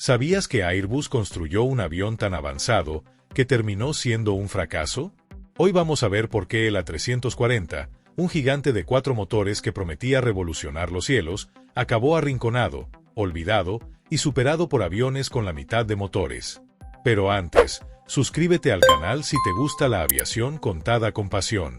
¿Sabías que Airbus construyó un avión tan avanzado que terminó siendo un fracaso? Hoy vamos a ver por qué el A340, un gigante de 4 motores que prometía revolucionar los cielos, acabó arrinconado, olvidado y superado por aviones con la mitad de motores. Pero antes, suscríbete al canal si te gusta la aviación contada con pasión.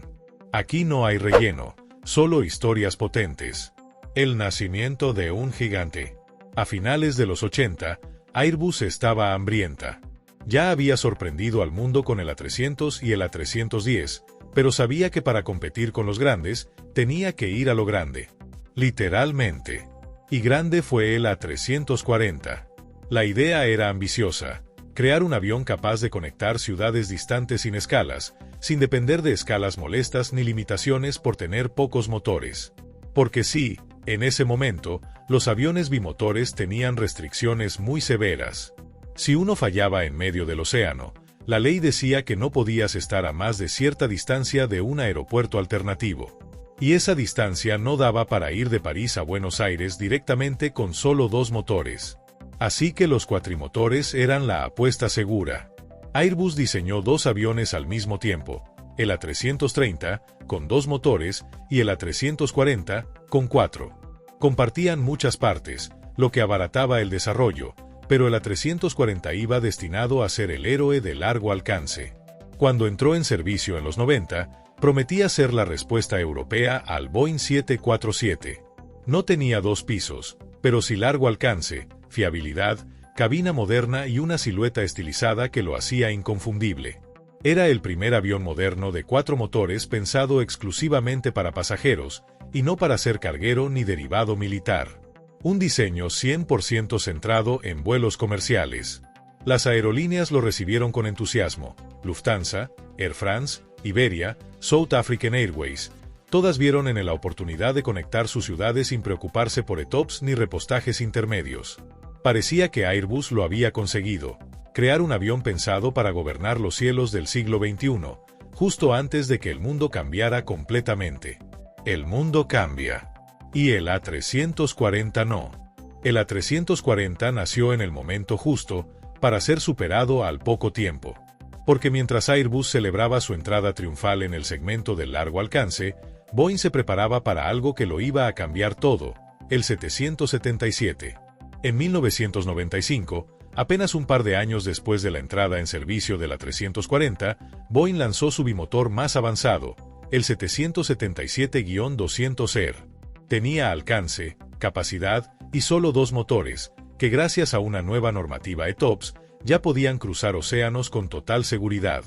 Aquí no hay relleno, solo historias potentes. El nacimiento de un gigante. A finales de los 80, Airbus estaba hambrienta. Ya había sorprendido al mundo con el A300 y el A310, pero sabía que para competir con los grandes, tenía que ir a lo grande. Literalmente. Y grande fue el A340. La idea era ambiciosa: crear un avión capaz de conectar ciudades distantes sin escalas, sin depender de escalas molestas ni limitaciones por tener pocos motores. Porque sí, en ese momento, los aviones bimotores tenían restricciones muy severas. Si uno fallaba en medio del océano, la ley decía que no podías estar a más de cierta distancia de un aeropuerto alternativo. Y esa distancia no daba para ir de París a Buenos Aires directamente con solo 2 motores. Así que los cuatrimotores eran la apuesta segura. Airbus diseñó 2 aviones al mismo tiempo, el A330, con 2 motores, y el A340, con 4. Compartían muchas partes, lo que abarataba el desarrollo, pero el A340 iba destinado a ser el héroe de largo alcance. Cuando entró en servicio en los 90, prometía ser la respuesta europea al Boeing 747. No tenía 2 pisos, pero sí largo alcance, fiabilidad, cabina moderna y una silueta estilizada que lo hacía inconfundible. Era el primer avión moderno de 4 motores pensado exclusivamente para pasajeros, y no para ser carguero ni derivado militar. Un diseño 100% centrado en vuelos comerciales. Las aerolíneas lo recibieron con entusiasmo: Lufthansa, Air France, Iberia, South African Airways. Todas vieron en él la oportunidad de conectar sus ciudades sin preocuparse por ETOPS ni repostajes intermedios. Parecía que Airbus lo había conseguido: crear un avión pensado para gobernar los cielos del siglo XXI, justo antes de que el mundo cambiara completamente. El mundo cambia. Y el A340 no. El A340 nació en el momento justo, para ser superado al poco tiempo. Porque mientras Airbus celebraba su entrada triunfal en el segmento del largo alcance, Boeing se preparaba para algo que lo iba a cambiar todo: el 777. En 1995, apenas un par de años después de la entrada en servicio del A340, Boeing lanzó su bimotor más avanzado, el 777-200ER. Tenía alcance, capacidad y solo 2 motores, que gracias a una nueva normativa ETOPS, ya podían cruzar océanos con total seguridad.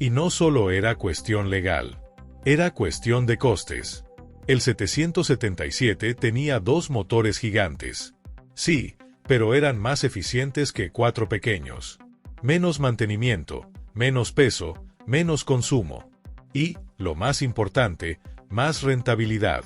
Y no solo era cuestión legal, era cuestión de costes. El 777 tenía 2 motores gigantes. Sí, pero eran más eficientes que 4 pequeños. Menos mantenimiento, menos peso, menos consumo. Y, lo más importante, más rentabilidad.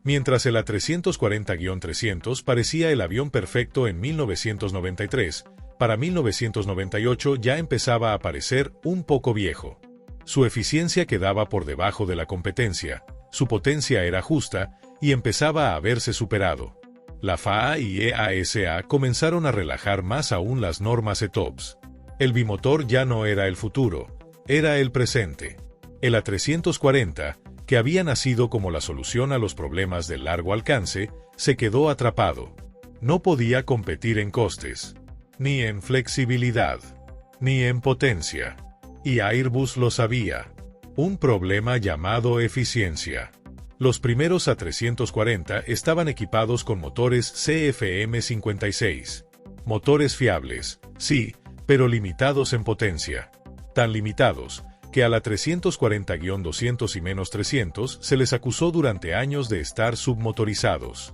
Mientras el A340-300 parecía el avión perfecto en 1993, para 1998 ya empezaba a parecer un poco viejo. Su eficiencia quedaba por debajo de la competencia, su potencia era justa y empezaba a verse superado. La FAA y EASA comenzaron a relajar más aún las normas ETOPS. El bimotor ya no era el futuro, era el presente. El A340, que había nacido como la solución a los problemas del largo alcance, se quedó atrapado. No podía competir en costes, ni en flexibilidad, ni en potencia. Y Airbus lo sabía. Un problema llamado eficiencia. Los primeros A340 estaban equipados con motores CFM56. Motores fiables, sí, pero limitados en potencia. Tan limitados que a la A340-200 y -300 se les acusó durante años de estar submotorizados.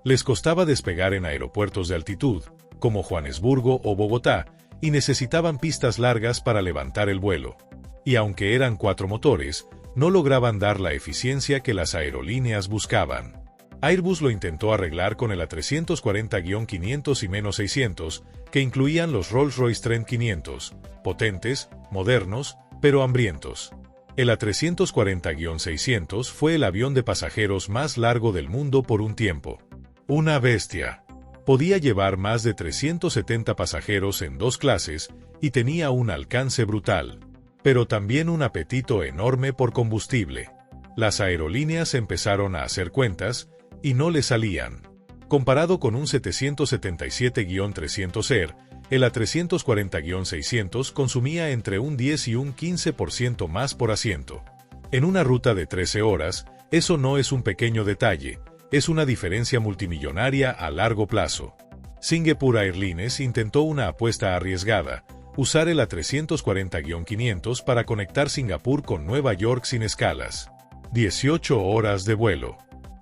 Les costaba despegar en aeropuertos de altitud, como Johannesburgo o Bogotá, y necesitaban pistas largas para levantar el vuelo. Y aunque eran 4 motores, no lograban dar la eficiencia que las aerolíneas buscaban. Airbus lo intentó arreglar con el A340-500 y -600, que incluían los Rolls-Royce Trent 500, potentes, modernos, pero hambrientos. El A340-600 fue el avión de pasajeros más largo del mundo por un tiempo. Una bestia. Podía llevar más de 370 pasajeros en 2 clases y tenía un alcance brutal, pero también un apetito enorme por combustible. Las aerolíneas empezaron a hacer cuentas y no le salían. Comparado con un 777-300 Air, el A340-600 consumía entre un 10 y un 15% más por asiento. En una ruta de 13 horas, eso no es un pequeño detalle, es una diferencia multimillonaria a largo plazo. Singapore Airlines intentó una apuesta arriesgada, usar el A340-500 para conectar Singapur con Nueva York sin escalas. 18 horas de vuelo.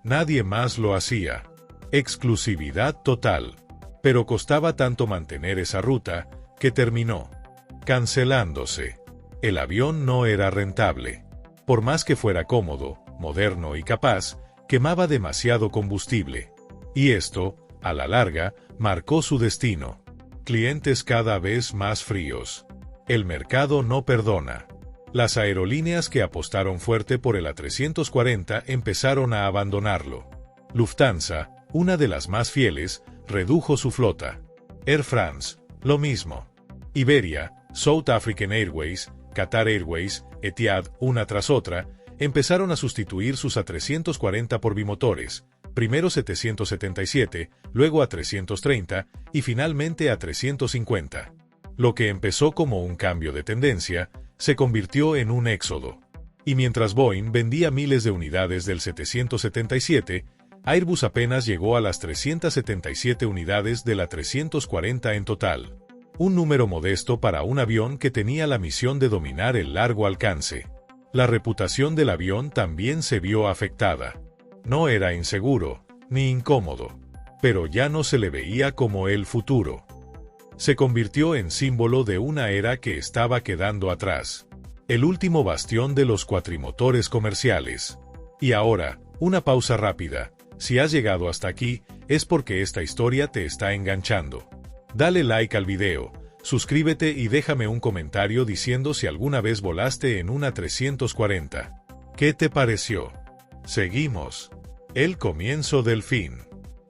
Nadie más lo hacía. Exclusividad total. Pero costaba tanto mantener esa ruta, que terminó cancelándose. El avión no era rentable. Por más que fuera cómodo, moderno y capaz, quemaba demasiado combustible. Y esto, a la larga, marcó su destino. Clientes cada vez más fríos. El mercado no perdona. Las aerolíneas que apostaron fuerte por el A340 empezaron a abandonarlo. Lufthansa, una de las más fieles, redujo su flota. Air France, lo mismo. Iberia, South African Airways, Qatar Airways, Etihad, una tras otra, empezaron a sustituir sus A340 por bimotores, primero 777, luego A330 y finalmente A350. Lo que empezó como un cambio de tendencia, se convirtió en un éxodo. Y mientras Boeing vendía miles de unidades del 777, Airbus apenas llegó a las 377 unidades de la A340 en total. Un número modesto para un avión que tenía la misión de dominar el largo alcance. La reputación del avión también se vio afectada. No era inseguro, ni incómodo, pero ya no se le veía como el futuro. Se convirtió en símbolo de una era que estaba quedando atrás. El último bastión de los cuatrimotores comerciales. Y ahora, una pausa rápida. Si has llegado hasta aquí, es porque esta historia te está enganchando. Dale like al video, suscríbete y déjame un comentario diciendo si alguna vez volaste en una 340. ¿Qué te pareció? Seguimos. El comienzo del fin.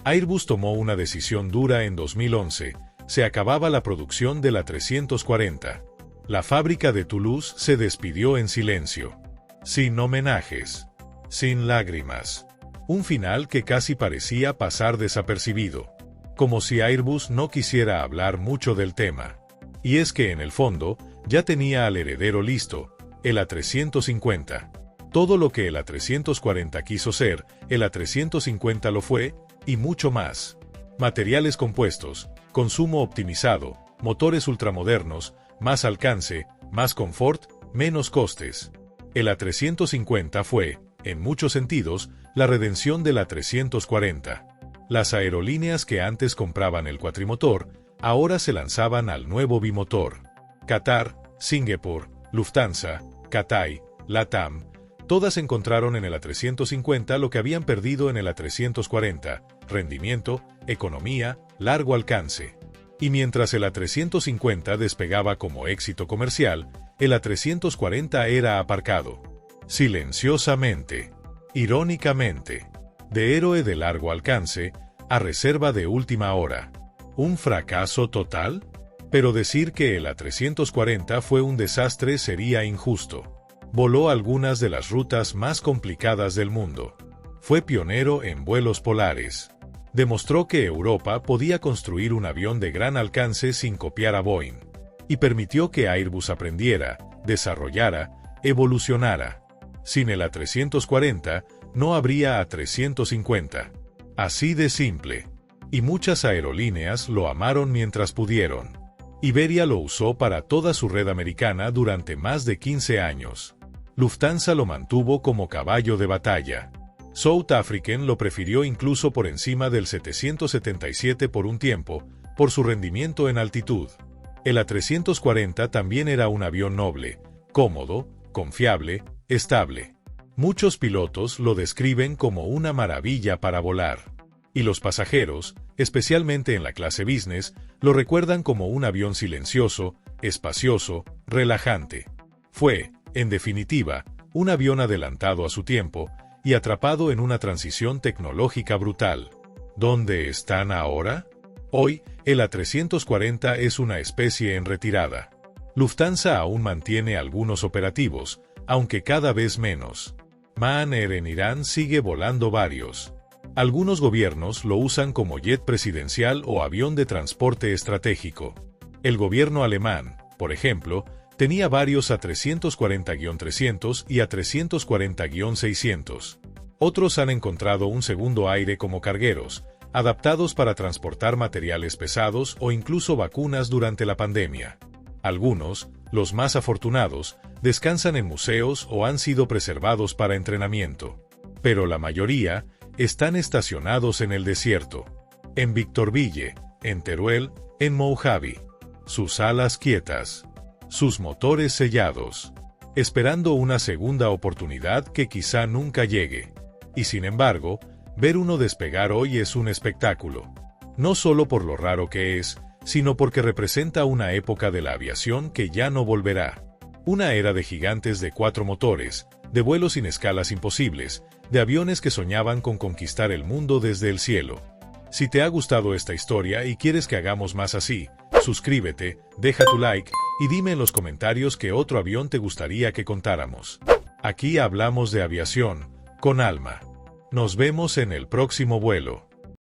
Airbus tomó una decisión dura en 2011. Se acababa la producción de la 340. La fábrica de Toulouse se despidió en silencio. Sin homenajes. Sin lágrimas. Un final que casi parecía pasar desapercibido. Como si Airbus no quisiera hablar mucho del tema. Y es que en el fondo, ya tenía al heredero listo, el A350. Todo lo que el A340 quiso ser, el A350 lo fue, y mucho más. Materiales compuestos, consumo optimizado, motores ultramodernos, más alcance, más confort, menos costes. El A350 fue, en muchos sentidos, la redención del A340. Las aerolíneas que antes compraban el cuatrimotor, ahora se lanzaban al nuevo bimotor. Qatar, Singapore, Lufthansa, Cathay, LATAM, todas encontraron en el A350 lo que habían perdido en el A340, rendimiento, economía, largo alcance. Y mientras el A350 despegaba como éxito comercial, el A340 era aparcado. Silenciosamente. Irónicamente. De héroe de largo alcance, a reserva de última hora. ¿Un fracaso total? Pero decir que el A340 fue un desastre sería injusto. Voló algunas de las rutas más complicadas del mundo. Fue pionero en vuelos polares. Demostró que Europa podía construir un avión de gran alcance sin copiar a Boeing. Y permitió que Airbus aprendiera, desarrollara, evolucionara. Sin el A340, no habría A350. Así de simple. Y muchas aerolíneas lo amaron mientras pudieron. Iberia lo usó para toda su red americana durante más de 15 años. Lufthansa lo mantuvo como caballo de batalla. South African lo prefirió incluso por encima del 777 por un tiempo, por su rendimiento en altitud. El A340 también era un avión noble, cómodo, confiable, estable. Muchos pilotos lo describen como una maravilla para volar. Y los pasajeros, especialmente en la clase business, lo recuerdan como un avión silencioso, espacioso, relajante. Fue, en definitiva, un avión adelantado a su tiempo y atrapado en una transición tecnológica brutal. ¿Dónde están ahora? Hoy, el A340 es una especie en retirada. Lufthansa aún mantiene algunos operativos, aunque cada vez menos. MAN Air en Irán sigue volando varios. Algunos gobiernos lo usan como jet presidencial o avión de transporte estratégico. El gobierno alemán, por ejemplo, tenía varios A340-300 y A340-600. Otros han encontrado un segundo aire como cargueros, adaptados para transportar materiales pesados o incluso vacunas durante la pandemia. Algunos, los más afortunados, descansan en museos o han sido preservados para entrenamiento. Pero la mayoría están estacionados en el desierto. En Victorville, en Teruel, en Mojave. Sus alas quietas. Sus motores sellados. Esperando una segunda oportunidad que quizá nunca llegue. Y sin embargo, ver uno despegar hoy es un espectáculo. No solo por lo raro que es, sino porque representa una época de la aviación que ya no volverá. Una era de gigantes de 4 motores, de vuelos sin escalas imposibles, de aviones que soñaban con conquistar el mundo desde el cielo. Si te ha gustado esta historia y quieres que hagamos más así, suscríbete, deja tu like y dime en los comentarios qué otro avión te gustaría que contáramos. Aquí hablamos de aviación, con alma. Nos vemos en el próximo vuelo.